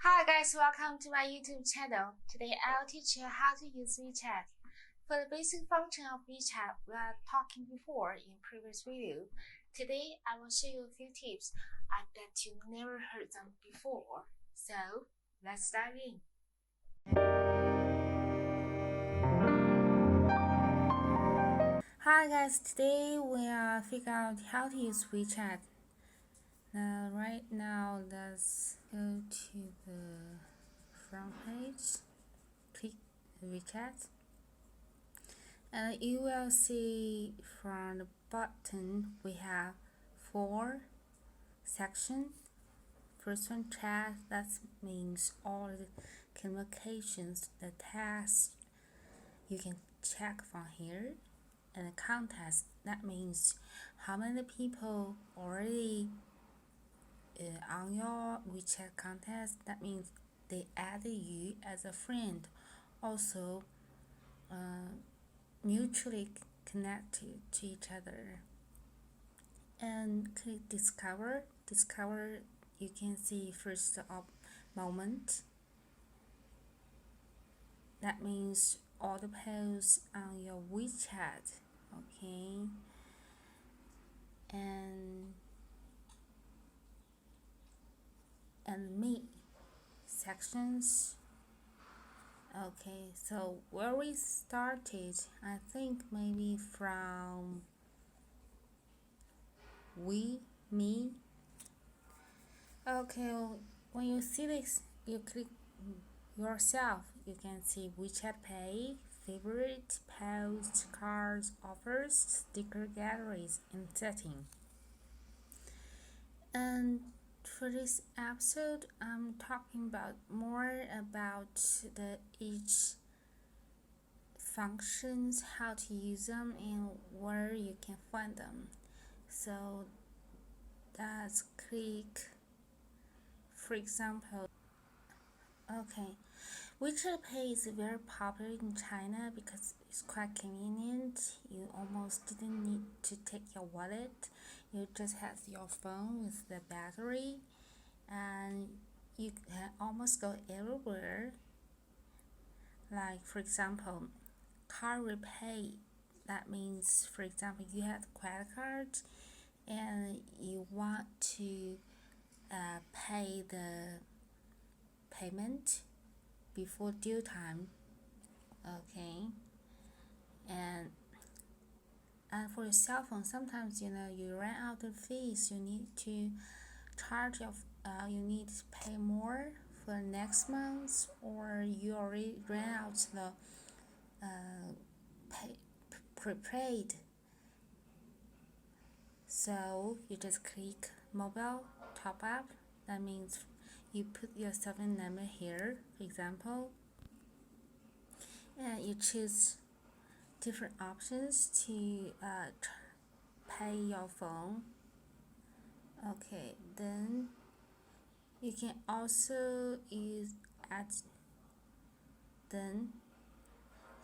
Hi guys, welcome to my YouTube channel. Today I'll teach you how to use WeChat. For the basic function of WeChat, we are talking before in previous video. Today I will show you a few tips. I bet you never heard them before. So let's dive in. Hi guys, today we are figuring out how to use WeChat. Right now, let's go to the front page. Click WeChat. You will see from the bottom we have 4 sections. First one, chat, that means all the communications, the tasks you can check from here. And the contacts, that means how many people already on your WeChat contacts. That means they added you as a friend. Also, mutually connected to each other. And click discover. You can see first moment. That means all the posts on your WeChat. Okay. And me sections. Okay, so where we started, I think maybe from me. Okay, when you see this, you click yourself. You can see WeChat Pay, favorite, posts, cards, offers, sticker galleries, and setting. And for this episode, I'm talking more about the each functions, how to use them, and where you can find them. So let's click, for example, okay, WeChat Pay is very popular in China because it's quite convenient. You almost didn't need to take your wallet. You just have your phone with the battery, and you can almost go everywhere. Like for example, card repay. That means, for example, you have a credit card and you want to pay the payment before due time. Okay. And for your cell phone, sometimes you run out of fees. You need to charge you need to pay more for next month, or you already ran out the prepaid. So you just click mobile top up. That means you put your cell phone number here, for example, and you choose different options to pay your phone. Okay, then you can also use then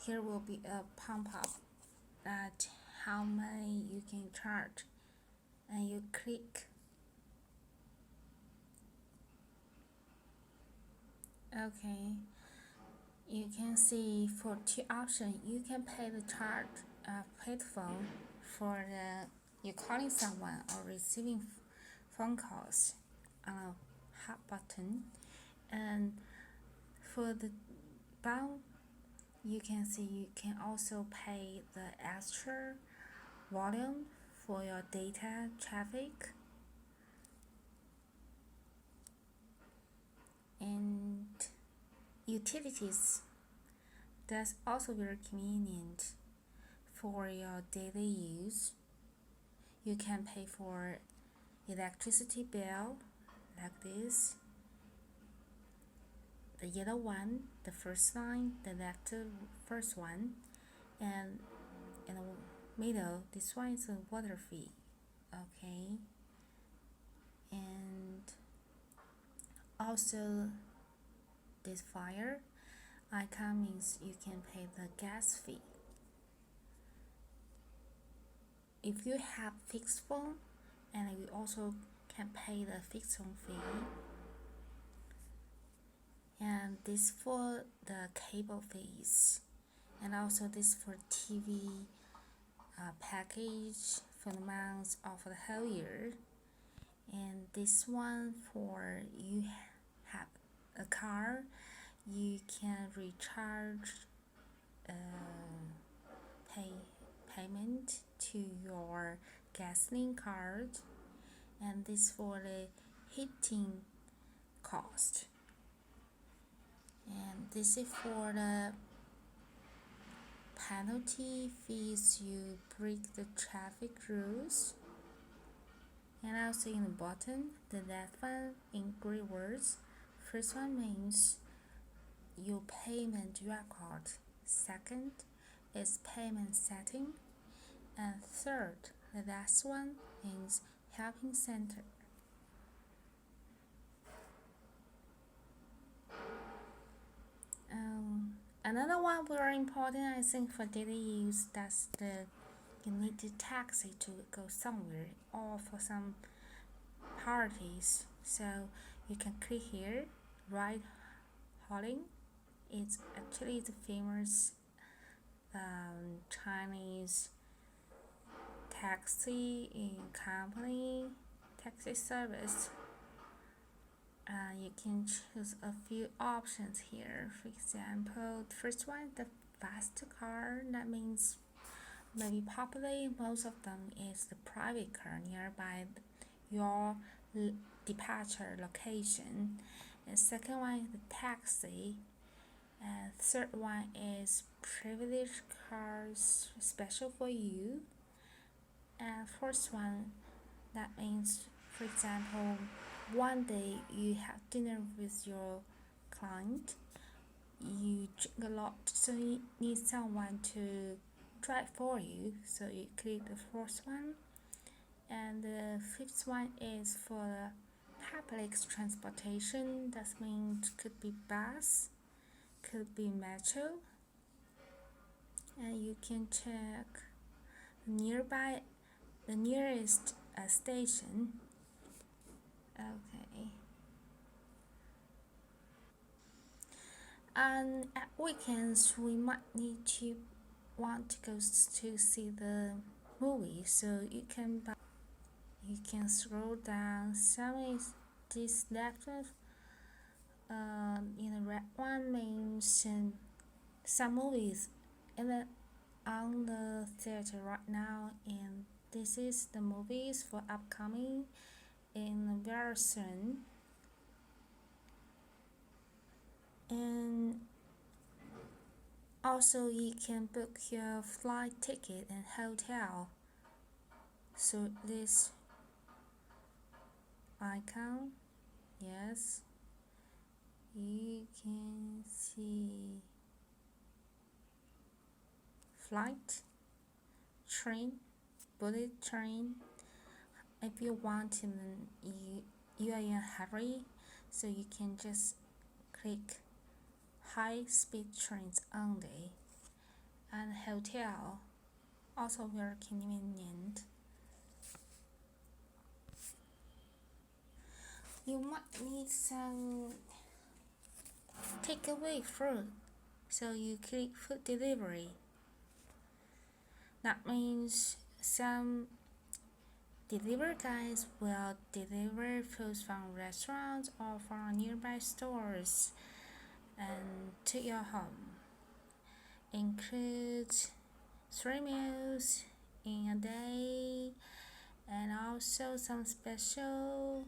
here will be a pop-up at how many you can charge, and you click. Okay, you can see for 2 options you can pay the charge pay the phone for you calling someone or receiving phone calls on a hot button, and for the bottom you can see you can also pay the extra volume for your data traffic. And utilities, that's also very convenient for your daily use. You can pay for electricity bill like this, the yellow one, the first line, the left first one, and in the middle this one is a water fee. Okay, and also this fire icon means you can pay the gas fee. If you have fixed phone, and you also can pay the fixed phone fee. this for the cable fees, and also this for TV package for the month or for the whole year, and this one for you have a car, you can recharge payment to your gasoline card, and this for the heating cost, and this is for the penalty fees you break the traffic rules. And also in the bottom, the left one in grey words. First one means your payment record. Second is payment setting. And third, the last one means helping center. Another one very important, I think, for daily use, that's you need a taxi to go somewhere or for some parties. So you can click here, ride hailing. It's actually the famous Chinese taxi company taxi service. You can choose a few options here. For example, the first one, the fast car. That means maybe popularly most of them is the private car nearby your departure location. And second one is the taxi. And third one is privileged cars special for you. And fourth one, that means, for example, one day you have dinner with your client, you drink a lot, so you need someone to drive for you, so you click the fourth one. And the fifth one is for public transportation. That means could be bus, could be metro, and you can check nearby the nearest station. Okay. And at weekends we might want to go to see the movie, so you can scroll down. Some is this left in the red one means some movies on the theater right now, and this is the movies for upcoming in very soon. And also you can book your flight ticket and hotel. So this icon, yes, you can see flight, train, bullet train. If you want and you are in a hurry, so you can just click high speed trains only. And hotel, also very convenient. You might need some takeaway food, so you click food delivery. That means some delivery guys will deliver food from restaurants or from nearby stores and to your home. Includes 3 meals in a day, and also some special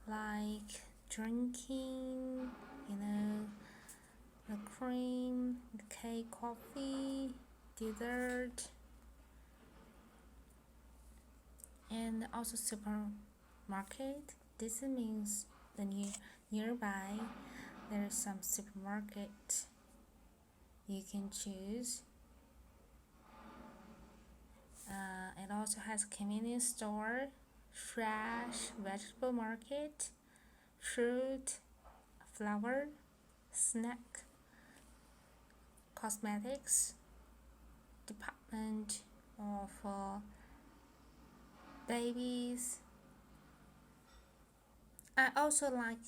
like drinking, the cream, the cake, coffee, dessert, and also supermarket. This means the nearby there is some supermarket you can choose. It also has a convenience store, fresh vegetable market, fruit, flower, snack, cosmetics department, or for babies. I also like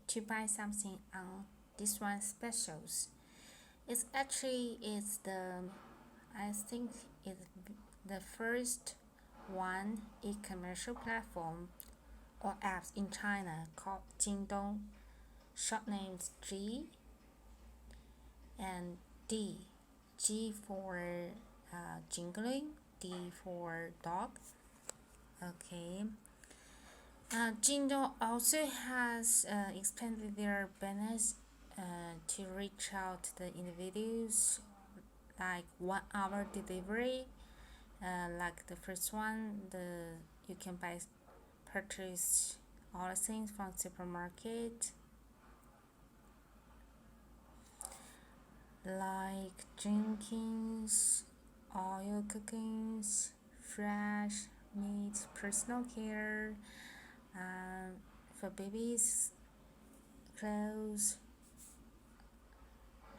to buy something on this one specials. It's actually it's the I think it's the first one e-commercial platform or apps in China called Jingdong, short names G and D. G for jingling, D for dog. Okay. Jingdong also has expanded their business to reach out to the individuals, like 1 hour delivery. Like the first one, you can purchase all the things from supermarket, like drinkings, oil cookings, fresh meat, personal care, for babies, clothes,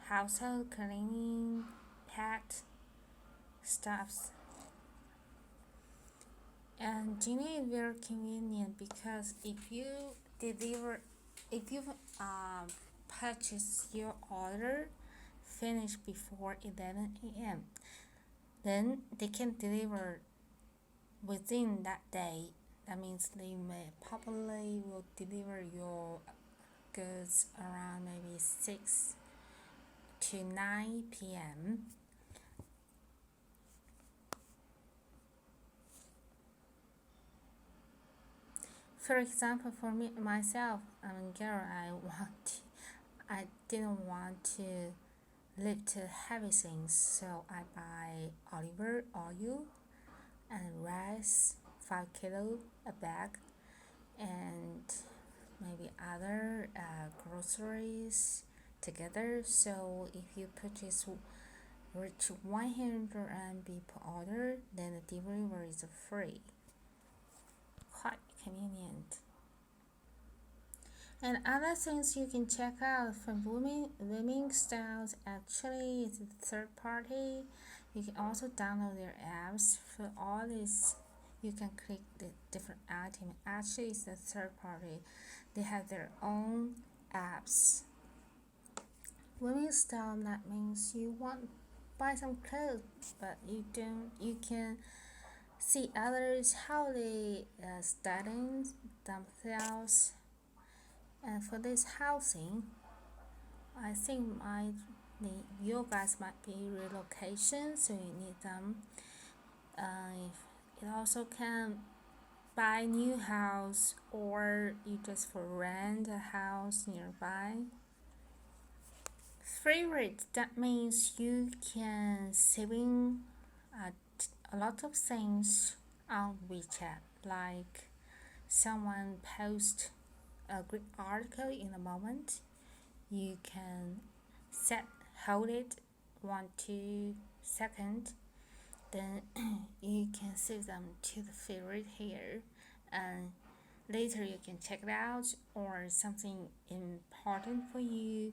household cleaning, pet stuffs. And Genie is very convenient because if you purchase your order finish before 11 a.m., then they can deliver within that day. That means they may probably will deliver your goods around maybe 6 to 9 p.m. For example, for me myself, I'm a girl. I didn't want to lift heavy things, so I buy olive oil and rice, 5 kilo a bag, and maybe other groceries together. So if you purchase reach 100 MB per order, then the delivery is free. Quite convenient. And other things you can check out from women styles, actually it's a third party. You can also download their apps. For all this, you can click the different item. Actually it's a third party. They have their own apps. Women style, that means you want to buy some clothes, but you can see others how they styling themselves. And for this housing, I think you guys might be relocation, so you need them. You also can buy new house, or you just for rent a house nearby. Favorite, that means you can saving a lot of things on WeChat, like someone post a great article in a moment, you can hold it 1-2 seconds, then you can save them to the favorite here, and later you can check it out, or something important for you,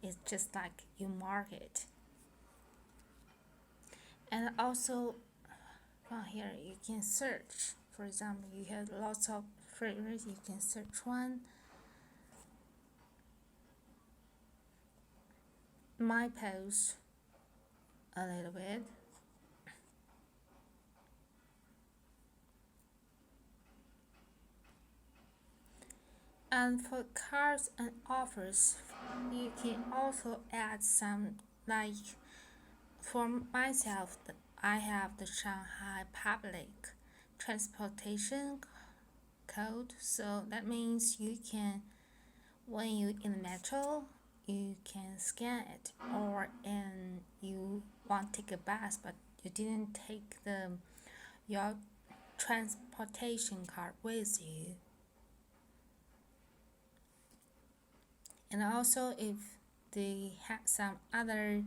it's just like you mark it. And also from here you can search. For example, you have lots of favorites, you can search one. My post a little bit. And for cards and offers, you can also add some, like for myself, I have the Shanghai Public Transportation code, so that means you can, when you in the metro, you can scan it, or you want to take a bus but you didn't take your transportation card with you. And also if they have some other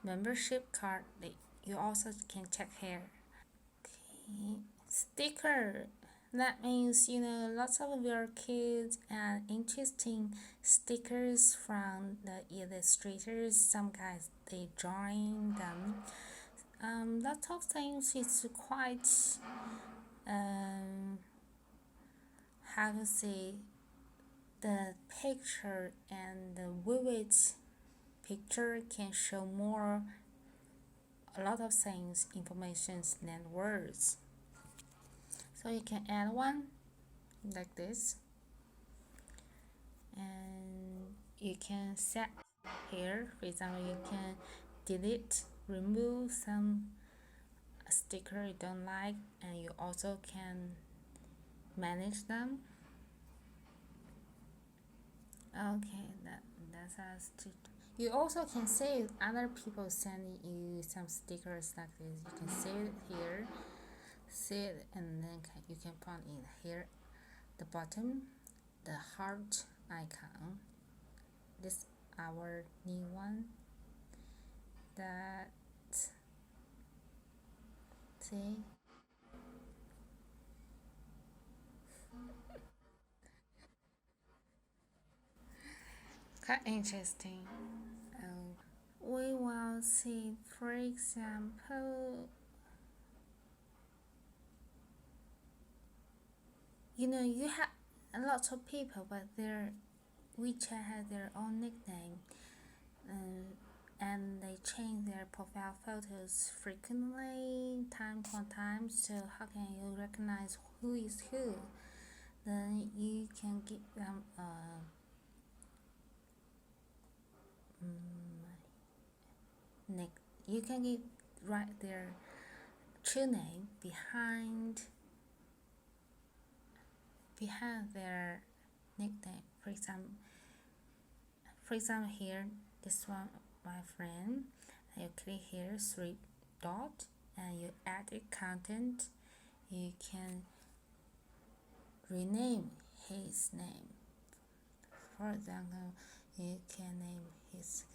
membership card, you also can check here. Okay. Sticker, that means lots of your kids and interesting stickers from the illustrators. Some guys they drawing them. Lots of things. It's quite how to say, the picture and the vivid picture can show a lot of things, informations than words. So you can add one like this, and you can set here. For example, you can delete, remove some sticker you don't like, and you also can manage them. Okay, that's us to. You also can save other people sending you some stickers like this. You can save it here, save it, and then you can put in here the bottom, the heart icon. This our new one. That see. Quite interesting. We will see, for example, you have a lot of people, but their WeChat has their own nickname, and they change their profile photos frequently, time for time. So how can you recognize who is who? Then you can give them a nick. You can write their true name behind their nickname. For example, here this one, my friend. You click here three dot, and you add a content. You can rename his name. For example, you can name his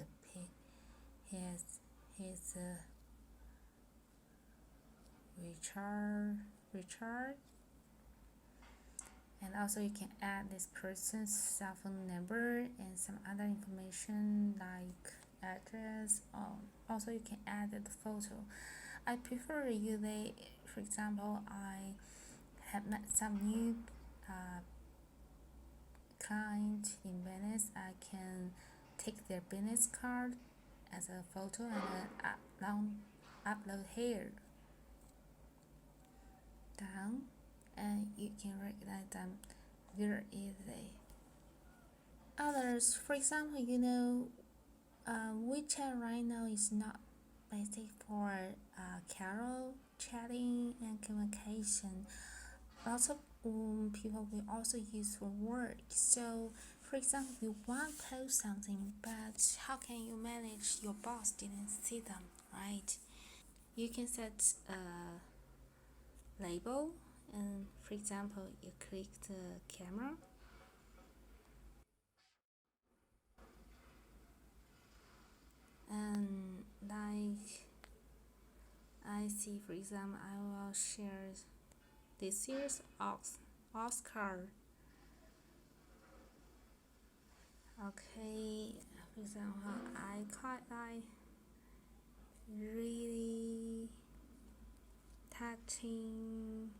Richard, and also you can add this person's cell phone number and some other information like address. Also you can add the photo. I prefer for example, I have met some new client in Venice. I can take their business card as a photo and upload here down, and you can recognize them very easily. Others, for example, WeChat right now is not basic for carol chatting and communication. Lots of people will also use for work. So, for example, you want to post something, but how can you manage your boss didn't see them, right? You can set a label, and for example, you click the camera, and like I see, for example, I will share this year's Oscar. Okay, for example, I quite like really touching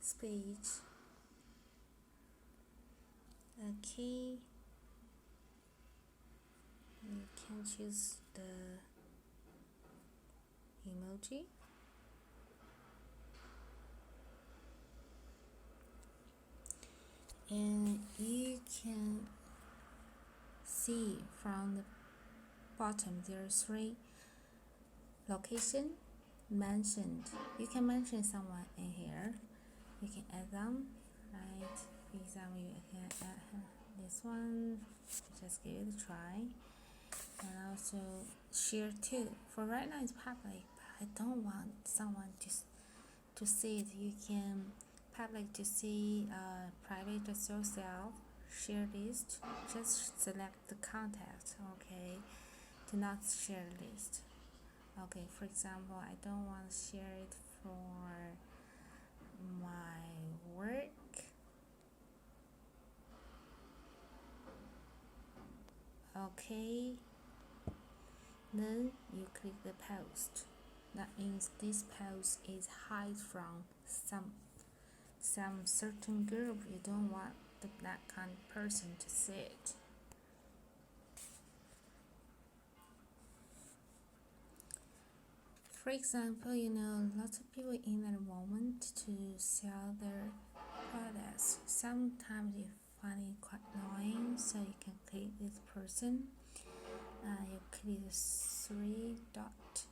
speech. Okay, you can choose the emoji, and you can see from the bottom there are three location mentioned. You can mention someone in here. You can add them, right? For example, you can add this one. Just give it a try, and also share too. For right now it's public, but I don't want someone to see it. You can public to see, private just yourself. Share list. Just select the contact. Okay, do not share list. Okay, for example, I don't want to share it for my work. Okay, then you click the post. That means this post is hide from some certain group you don't want that kind of person to see it. For example, lots of people in a moment to sell their products. Sometimes you find it quite annoying, so you can click this person. You click the three dot.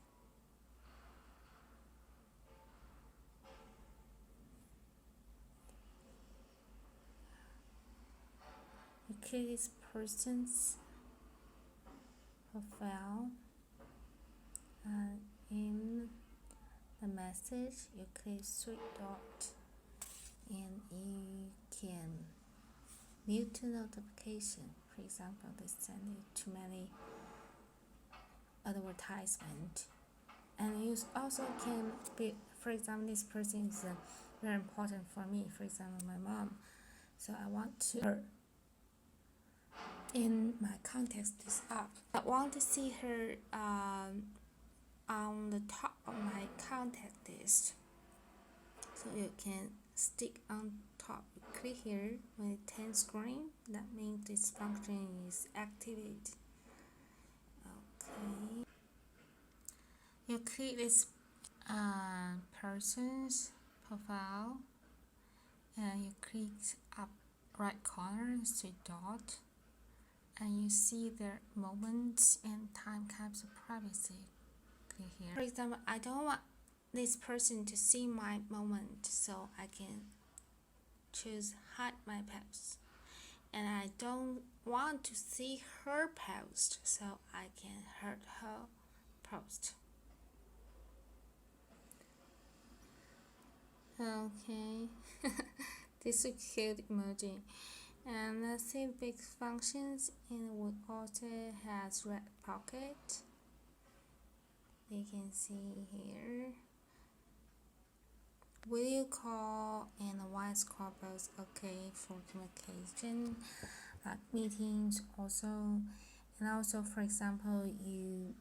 You click this person's profile. In the message, you click three dot, and you can mute the notification. For example, they send you too many advertisement, and you also can be, for example, this person is very important for me. For example, my mom, so I want to her in my contacts this app. I want to see her on the top of my contact list, so you can stick on top. You click here when it turns screen, that means this function is activated. Okay, you click this person's profile, and you click up right corner three dot, and you see their moments and time capsule privacy. Click here. For example, I don't want this person to see my moment, so I can choose hide my post. And I don't want to see her post, so I can hide her post. Okay, this is cute emoji. And the same big functions in WeChat has red pocket. You can see here. Video call and voice call both okay for communication, like meetings also. And also, for example, you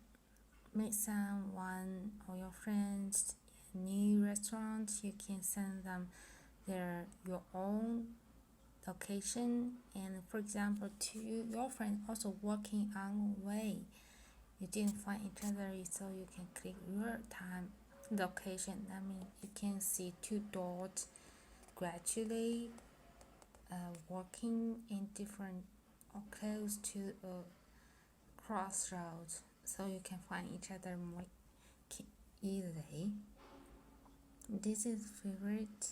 meet someone or your friends in a new restaurant, you can send them your own location. And for example, to your friend also working on way, you didn't find each other, so you can click real time location. That means you can see two dots gradually walking in different or close to a crossroads, so you can find each other more easily. This is favorite.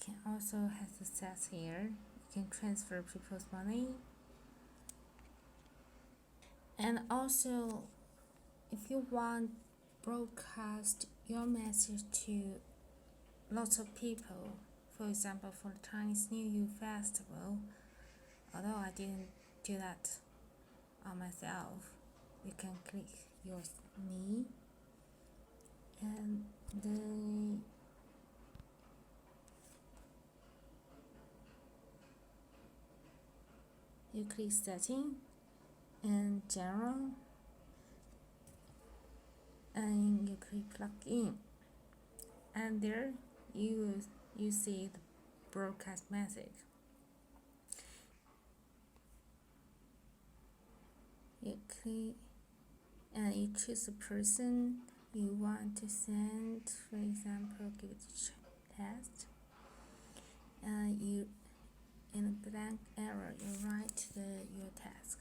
Can also have success here. You can transfer people's money. And also, if you want broadcast your message to lots of people, for example, for the Chinese New Year festival, although I didn't do that on myself, you can click your me, and then you click setting and general, and you click plug in, and there you see the broadcast message. You click and you choose the person you want to send. For example, give it a test, and you in a blank area you write your task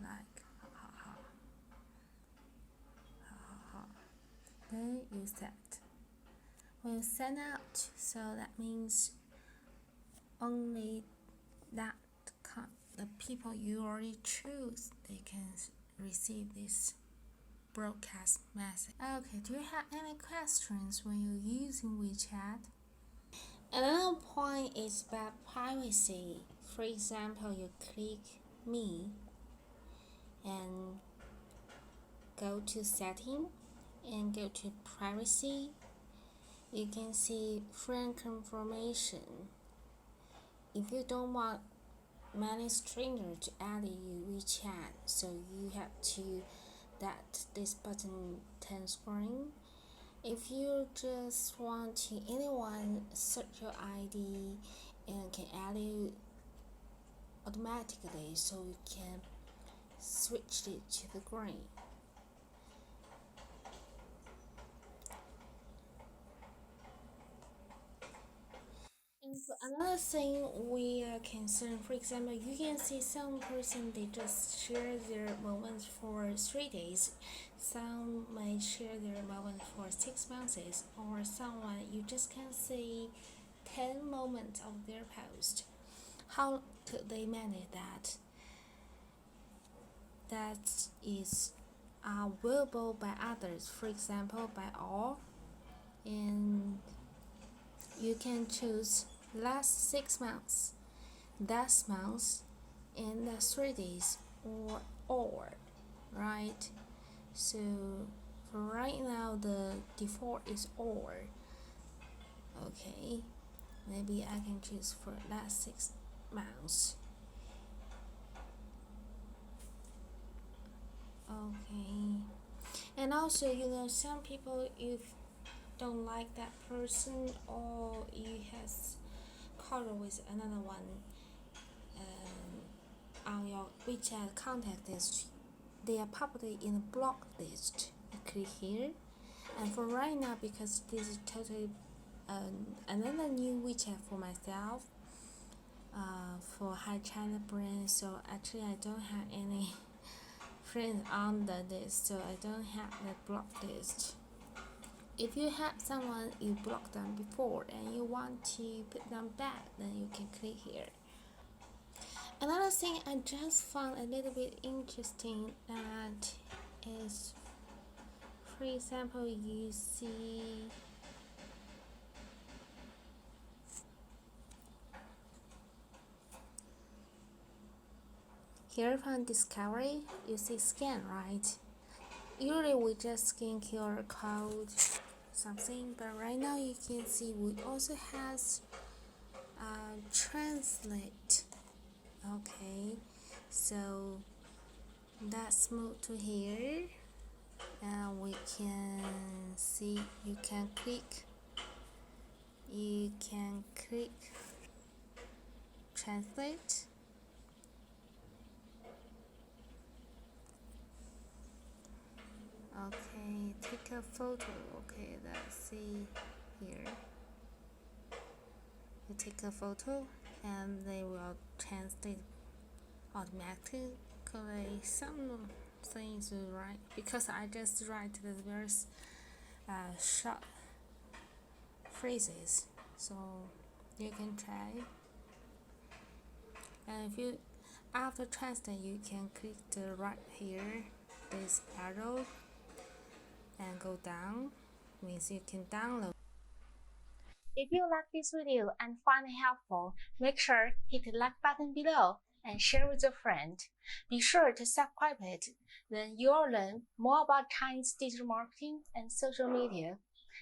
like ha ha ha ha ha. Then you set. When you send out, so that means only that the people you already choose, they can receive this broadcast message. Okay, do you have any questions when you're using WeChat? Another point is about privacy. For example, you click me and go to setting and go to privacy. You can see friend confirmation. If you don't want many strangers to add you WeChat, so you have to that this button turns green. If you just want anyone search your ID and can add it automatically, so you can switch it to the green. And for another thing we are concerned, for example, you can see some person they just share their moments for 3 days, some might share their moments for 6 months, or someone you just can see 10 moments of their post. How could they manage that? That is viewable by others, for example by all, and you can choose last 6 months, that month, and the 3 days, or all, right? So for right now the default is all. Okay, maybe I can choose for last 6 months. Okay, and also some people, if don't like that person, or you has color with another one on your WeChat contact list, they are publicly in the block list. You click here, and for right now, because this is totally another new WeChat for myself, for high China brand, so actually I don't have any friends on the list, so I don't have the block list. If you have someone you blocked them before and you want to put them back, then you can click here. Another thing I just found a little bit interesting, that is, for example, you see here from discovery, you see scan, right? Usually we just scan QR code something, but right now you can see we also has translate. Okay, so let's move to here, and we can see you can click translate. Okay, take a photo. Okay, let's see here. You take a photo and they will translate automatically. Some things right, because I just write the very short phrases, so you can try. And if you after translate, you can click the right here, this arrow, and go down, means you can download. If you like this video and find it helpful, make sure hit the like button below and share with a friend. Be sure to subscribe it, then you'll learn more about Chinese digital marketing and social media.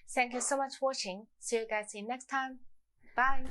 Thank you so much for watching. See you guys in next time. Bye.